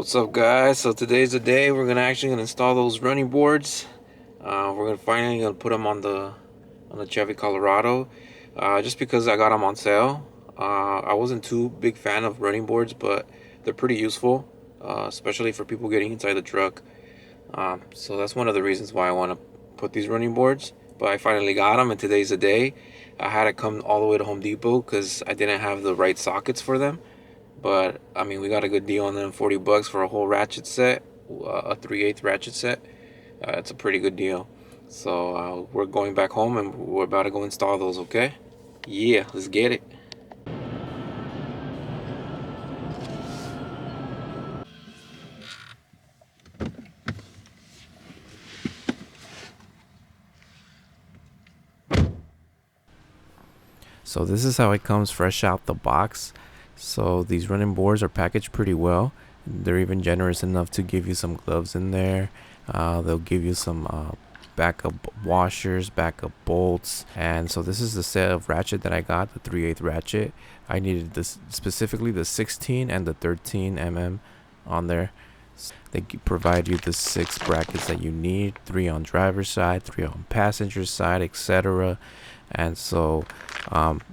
What's up, guys? So today's the day we're gonna install those running boards. We're gonna finally gonna put them on the Chevy Colorado, just because I got them on sale. I wasn't too big fan of running boards, but they're pretty useful, especially for people getting inside the truck. So that's one of the reasons why I want to put these running boards. But I finally got them, and today's the day. I had to come all the way to Home Depot because I didn't have the right sockets for them. But I mean, we got a good deal on them, $40 for a whole ratchet set, a 3/8 ratchet set. It's a pretty good deal. So we're going back home and we're about to go install those, okay? Yeah, let's get it. So this is how it comes fresh out the box. So these running boards are packaged pretty well. They're even generous enough to give you some gloves in there. They'll give you some backup washers, backup bolts. And so this is the set of ratchet that I got, the 3/8 ratchet. I needed this specifically the 16 and the 13 on there. They provide you the 6 brackets that you need, 3 on driver's side, 3 on passenger side, etc. And so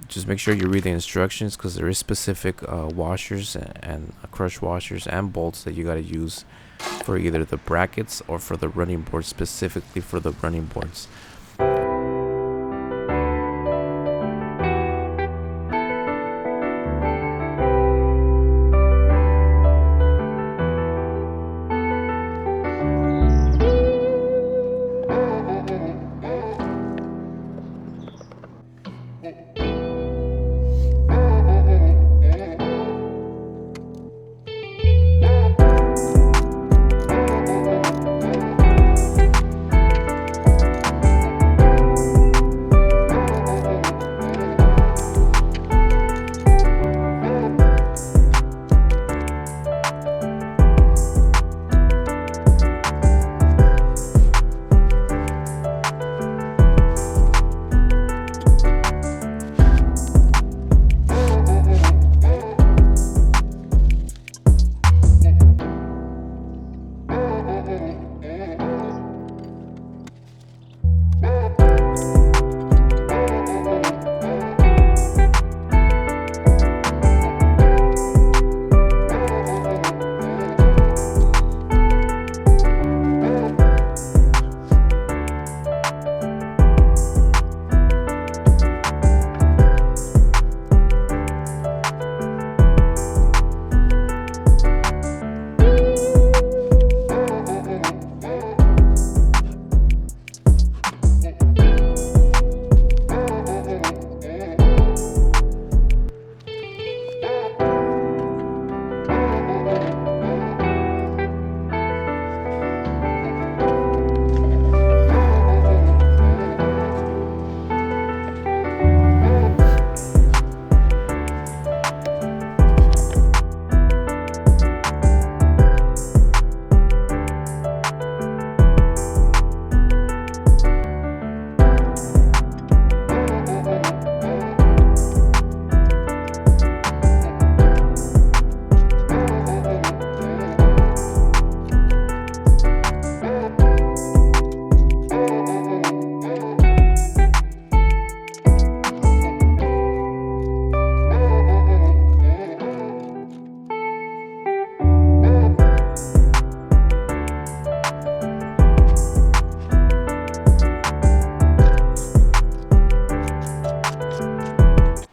just make sure you read the instructions, because there is specific washers and crush washers and bolts that you got to use for either the brackets or for the running boards, specifically for the running boards.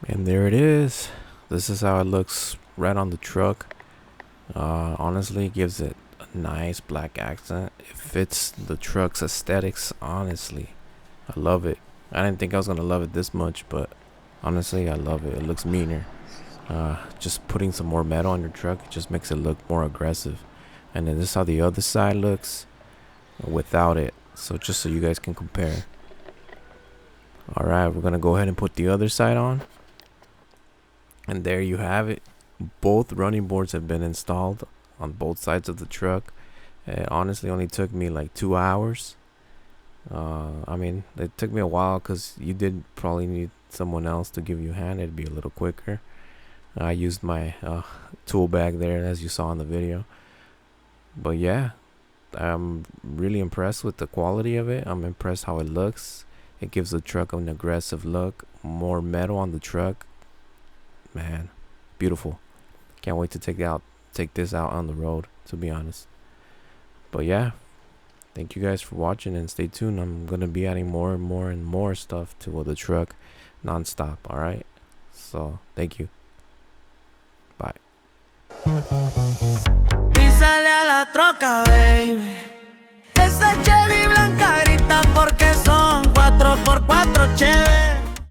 And there it is. This is how it looks right on the truck. Honestly, it gives it a nice black accent. It fits the truck's aesthetics. Honestly, I love it. I didn't think I was gonna love it this much, but honestly, I love it. It looks meaner. Just putting some more metal on your truck, it just makes it look more aggressive. And then this is how the other side looks without it. So just so you guys can compare. Alright, we're gonna go ahead and put the other side on. And there you have it. Both running boards have been installed on both sides of the truck. It honestly only took me like 2 hours. I mean, it took me a while because you did probably need someone else to give you a hand. It'd be a little quicker. I used my tool bag there, as you saw in the video. But yeah, I'm really impressed with the quality of it. I'm impressed how it looks. It gives the truck an aggressive look, more metal on the truck. Man, beautiful. Can't wait to take this out on the road, to be honest. But yeah, thank you guys for watching, and stay tuned. I'm gonna be adding more and more and more stuff to the truck non-stop. All right, so thank you. Bye. Písale a la troca, baby. Esa Chevy blanca grita porque son 4x4 Chevy.